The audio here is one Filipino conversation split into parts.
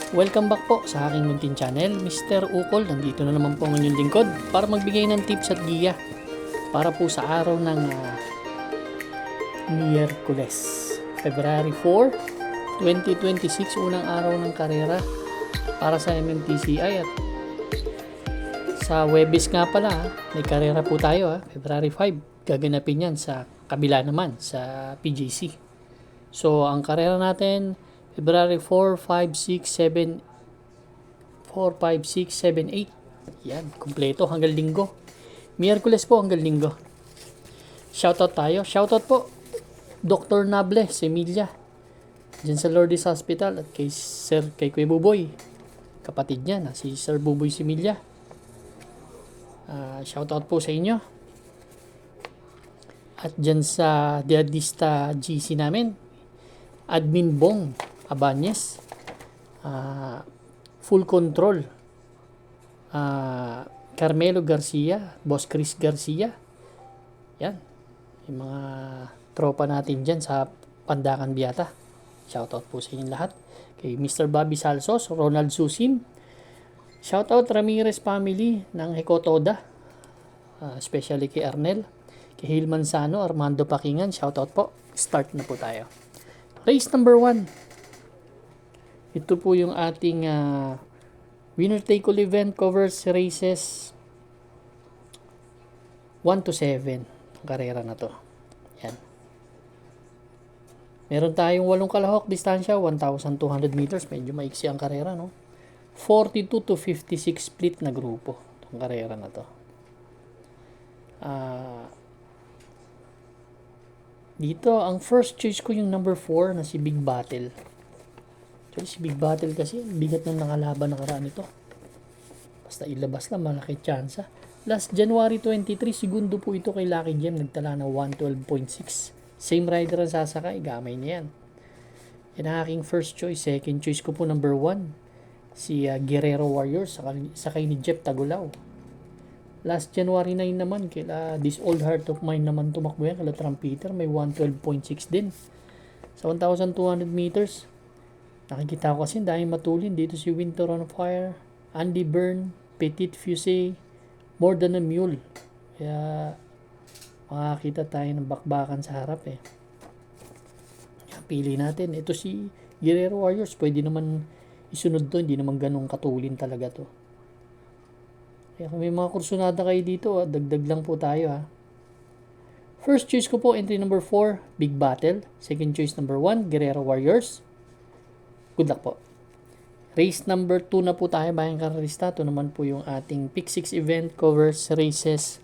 Welcome back po sa aking muntin channel, Mr. Ukol. Nandito na naman po ang inyong lingkod para magbigay ng tips at giya para po sa araw ng Miyerkules, February 4, 2026, unang araw ng karera para sa MMTCI. At sa Webis nga pala, may karera po tayo, February 5. Gaganapin yan sa kabila naman, sa PJC. So, ang karera natin, February 4, 5, 6, 7, 4, 5, 6, 7, 8. Yan, kumpleto hanggang linggo. Miyerkules po hanggang linggo. Shoutout tayo. Shoutout po, Dr. Nable Semilla. Diyan sa Lourdes Hospital at kay Kuya Buboy. Kapatid niya na si Sir Buboy Semilla. Shoutout po sa inyo. At dyan sa Diadista GC namin, Admin Bong Abanez, Full Control, Carmelo Garcia, Boss Chris Garcia. Yan, yung mga tropa natin dyan sa Pandakan Biata. Shoutout po sa inyo lahat. Kay Mr. Bobby Salsos, Ronald Susim. Shoutout Ramirez family ng Hekotoda, especially kay Arnel, kay Hilman Sano, Armando Pakingan. Shoutout po. Start na po tayo. Race number 1. Ito po yung ating winner take all event, covers races 1 to 7. Ang karera na to. Yan. Meron tayong 8 kalahok, distansya 1,200 meters. Medyo maiksi ang karera, no? 42 to 56 split na grupo. Ang karera na to. Dito, ang first choice ko yung number 4 na si Big Battle. Actually, si Big Battle kasi, bigat ng nakalaban nakaraan ito. Basta ilabas lang, malaki tsansa. Last January 23, segundo po ito kay Lucky Gem. Nagtala ng 112.6. Same rider ang sasakay, gamay niya yan. Yan ang aking first choice. Second choice ko po number 1. Si Guerrero Warriors, sakay ni Jeff Tagulaw. Last January 9 naman, kila This Old Heart of Mine naman tumakbo yan, kala Trumpeter, may 112.6 din. Sa 1,200 meters, nakikita ko kasi dahil matulin dito si Winter on Fire, Andy Byrne, Petit Fusée, More Than a Mule. Kaya makakita tayo ng bakbakan sa harap Pili natin. Ito si Guerrero Warriors, pwede naman isunod to, hindi naman ganun katulin talaga to. Kaya kung may mga kursunada kayo dito, dagdag lang po tayo First choice ko po, entry number 4, Big Battle. Second choice number 1, Guerrero Warriors. Good luck po. Race number 2 na po tayo, bayang kararista. Ito naman po yung ating Pick 6 event, covers races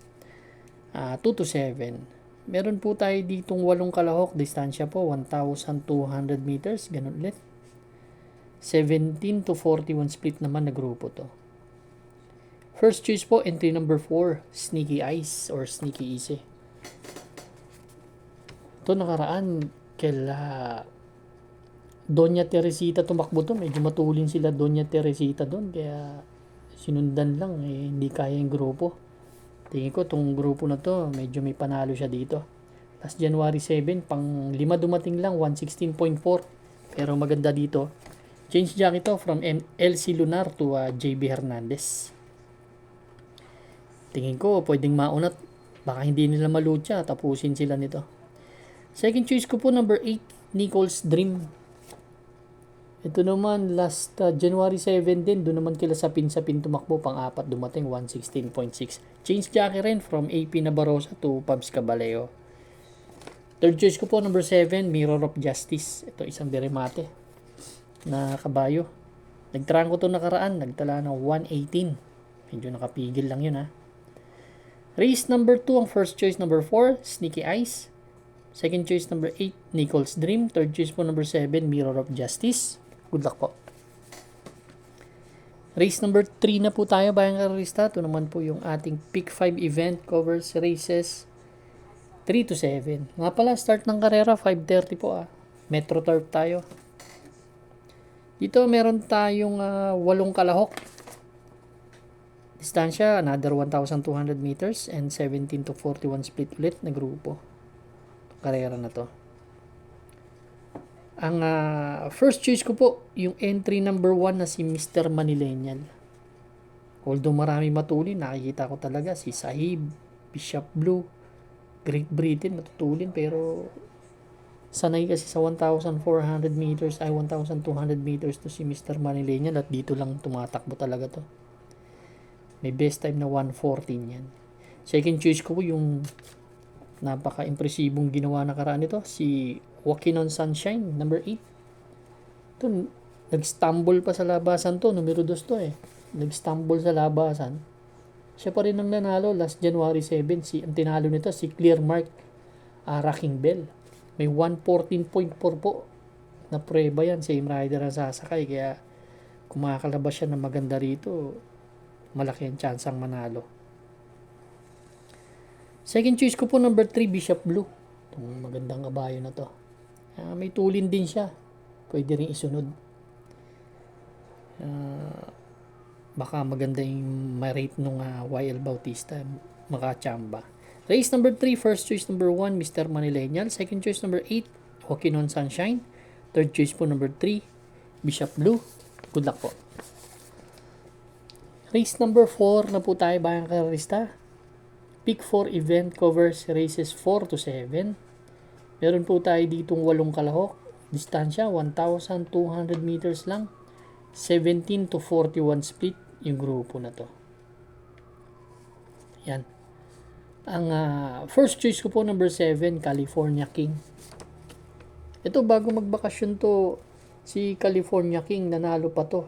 2 to 7. Meron po tayo ditong 8 kalahok, distansya po 1,200 meters, ganun ulit. 17 to 41 split naman na grupo to. First choice po, entry number 4, Sneaky Ice or Sneaky Easy. Ito nakaraan, kaila Doña Teresita tumakbo to. Medyo matulin sila Doña Teresita doon. Kaya sinundan lang, hindi kaya yung grupo. Tingin ko, itong grupo na to, medyo may panalo siya dito. Last January 7, pang 5 dumating lang, 116.4. Pero maganda dito. Change jack ito from LC Lunar to JB Hernandez. Tingin ko, pwedeng maunat. Baka hindi nila malutya. Tapusin sila nito. Second choice ko po, number 8, Nicole's Dream. Ito naman, last January 7 din. Doon naman kila sapin tumakbo. Pang-4 dumating, 116.6. Change jockey rin from AP Nabarosa to Pabs Caballeo. Third choice ko po, number 7, Mirror of Justice. Ito, isang deremate na kabayo. Nagtrang ko ito nakaraan. Nagtala ng 118. Medyo nakapigil lang yun Race number 2, ang first choice number 4, Sneaky Ice. Second choice number 8, Nicole's Dream. Third choice po number 7, Mirror of Justice. Good luck po. Race number 3 na po tayo, bayang kararista. Ito naman po yung ating Pick 5 event, covers races 3 to 7. Nga pala, start ng karera 5:30 po Metro Turf tayo. Dito meron tayong 8 kalahok. Distansya, another 1,200 meters and 17 to 41 split ulit na grupo. Karera na to. Ang first choice ko po, yung entry number 1 na si Mr. Manilenial. Although marami matulin, nakikita ko talaga si Sahib, Bishop Blue, Great Britain matutulin, pero sanay kasi sa 1,400 meters ay 1,200 meters to si Mr. Manilenial at dito lang tumatakbo talaga to. May best time na 1:14 yan. Second choice ko po yung napaka-impresibong ginawa nakaraan nito, si Walking on Sunshine, number 8. Ito, nag-stumble pa sa labasan to, numero 2 to eh. Nag-stumble sa labasan. Siya pa rin ang nanalo last January 7. Ang tinalo nito, si Clearmark Racking Bell. May 114.4 po na prueba yan. Same rider ang sasakay. Kaya kung makakalabas siya na maganda rito, malaki ang chance ang manalo. Second choice ko po, number 3, Bishop Blue. Itong magandang kabayo na to. May tulin din siya. Pwede rin isunod. Baka maganda yung ma-rate nung YL Bautista. Makachamba. Race number 3, first choice number 1, Mr. Manilenial. Second choice number 8, Walking on Sunshine. Third choice po number 3, Bishop Blue. Good luck po. Race number 4 na po tayo, bayang karista. Pick 4 event covers races 4 to 7. Meron po tayo ditong 8 kalahok. Distansya, 1,200 meters lang. 17 to 41 split yung grupo na to. Yan. Ang first choice ko po, number 7, California King. Ito, bago magbakasyon to, si California King, nanalo pa to.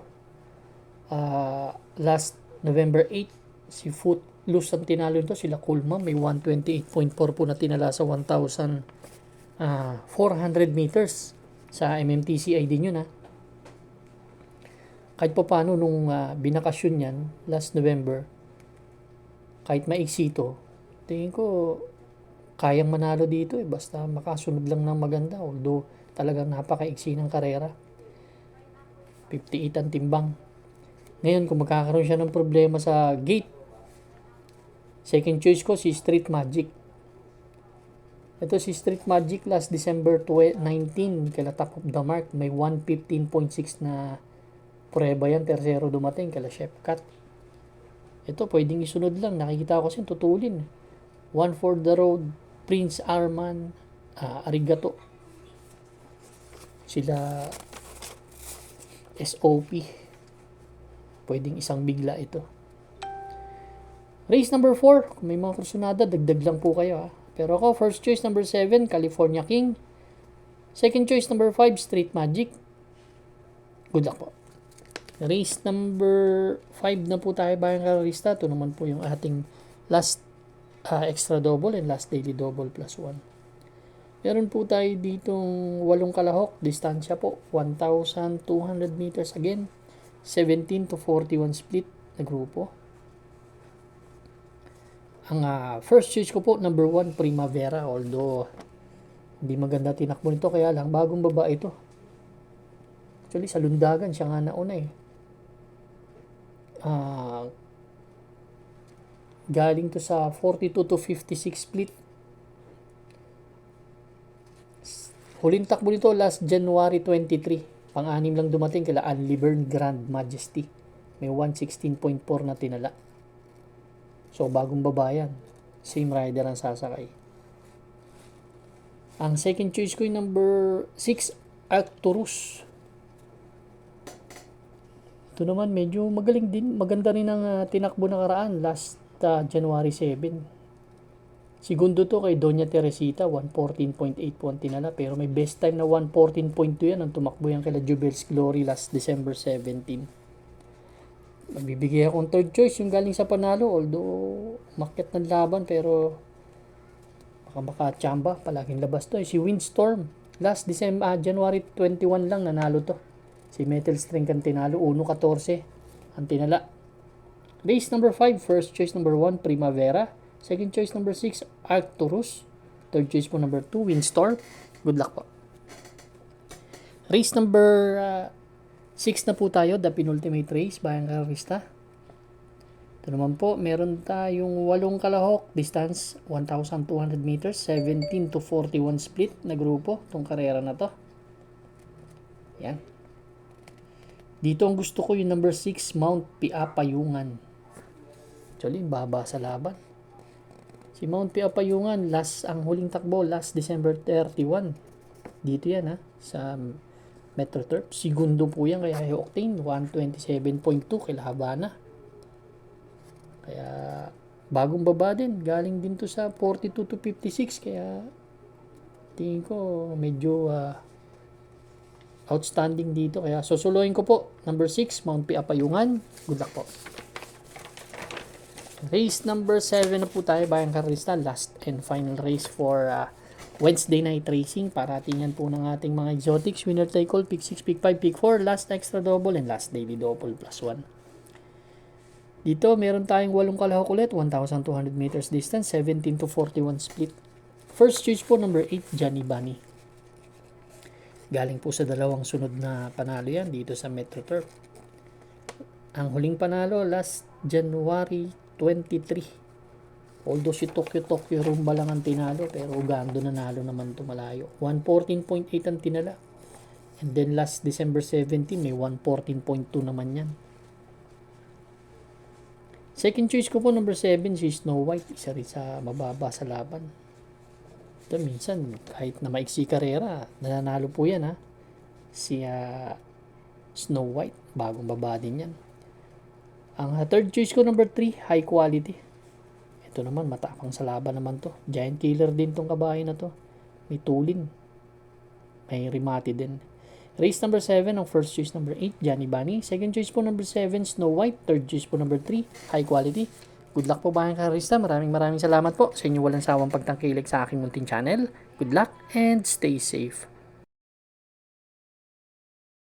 Last November 8, si Footloose ang tinalo nito, sila Kulma, may 128.4 po na tinala sa 1,400 meters. Sa MMTCI din yun Kahit pa paano nung binakasyon yan, last November, kahit maiksi to, tingin ko, kayang manalo dito basta makasunod lang ng maganda. Although, talagang napakaiksi ng karera. 58 ang timbang. Ngayon, kung magkakaroon siya ng problema sa gate, second choice ko, si Street Magic. Ito si Street Magic, last December 19, kala Top of the Mark, may 115.6 na prueba yan, tercero dumating, kala Chef Cat. Ito, pwedeng isunod lang, nakikita ko kasi tutulin. One for the Road, Prince Arman, Arigato. Sila SOP. Pwedeng isang bigla ito. Race number 4, kung may mga kursunada, dagdag lang po kayo Pero ako, first choice number 7, California King. Second choice number 5, Street Magic. Good luck po. Race number 5 na po tayo, bayang karista. Ito naman po yung ating last extra double and last daily double plus 1. Meron po tayo ditong 8 kalahok. Distansya po, 1,200 meters again. 17 to 41 split na grupo. Ang first choice ko po, number 1, Primavera. Although, hindi maganda tinakbo nito. Kaya lang, bagong babae ito. Actually, sa Lundagan, siya nga nauna galing to sa 42 to 56 split. Huling takbo nito, last January 23. Pang-anim lang dumating kila Unlivern Grand Majesty. May 116.4 na tinala. So, bagong babayan. Same rider ang sasakay. Ang second choice ko yung number 6, Arcturus. Ito naman, medyo magaling din. Maganda rin ang tinakbo na karaan last January 7. Segundo to kay Doña Teresita, 114.81 tinala. Pero may best time na 114.2 yan. Ang tumakbo yan kay Jubel's Glory last December 17. Magbibigay akong third choice yung galing sa panalo, although makyat ng laban, pero baka chamba, palaging labas to. Si Windstorm, last January 21 lang nanalo to. Si Metal String ang tinalo, 1.14 ang tinala. Race number 5, first choice number 1, Primavera. Second choice number 6, Arcturus. Third choice po number 2, Windstorm. Good luck po. Race number 6 na po tayo, the penultimate race, bayang karista. Ito naman po, meron tayong 8 kalahok, distance 1,200 meters, 17 to 41 split na grupo, itong karera na to. Yan. Dito ang gusto ko yung number 6, Mount Piapayungan. Actually, baba sa laban. Si Mount Piapayungan, ang huling takbo, last December 31. Dito yan sa Metro Turf. Segundo po yan kaya high octane, 127.2 kila Habana. Kaya bagong baba din, galing din to sa 42 to 56, kaya tingin ko medyo outstanding dito. Kaya susuloyin ko po, number 6, Mount Piapayungan. Good luck po. Race number 7 na po tayo, Bayang Karista. Last and final race for Wednesday night racing. Para tingnan po ng ating mga exotics. Winner take all, pick 6, pick 5, pick 4, last extra double, and last daily double plus 1. Dito, meron tayong 8 kalahok ulit, 1,200 meters distance, 17 to 41 split. First choice po, number 8, Johnny Bunny. Galing po sa dalawang sunod na panalo yan dito sa Metro Turf. Ang huling panalo, last January 23. Although si Tokyo Rumba lang ang tinalo, pero Ugando nanalo naman ito malayo. 114.8 ang tinala. And then last December 17, may 114.2 naman yan. Second choice ko po, number 7, si Snow White. Isa rin sa mababa sa laban. Ito minsan, kahit na maiksi karera, nananalo po yan Si Snow White. Bagong baba din yan. Ang third choice ko, number 3, High Quality. Ito naman, matapang sa laban naman to. Giant killer din tong kabahay na to. May tulin. May rimati din. Race number 7, ang first choice number 8, Johnny Bunny. Second choice po number 7, Snow White. Third choice po number 3, High Quality. Good luck po, Bayang Karista. Maraming salamat po sa inyo walang sawang pagtangkilik sa aking munting channel. Good luck and stay safe.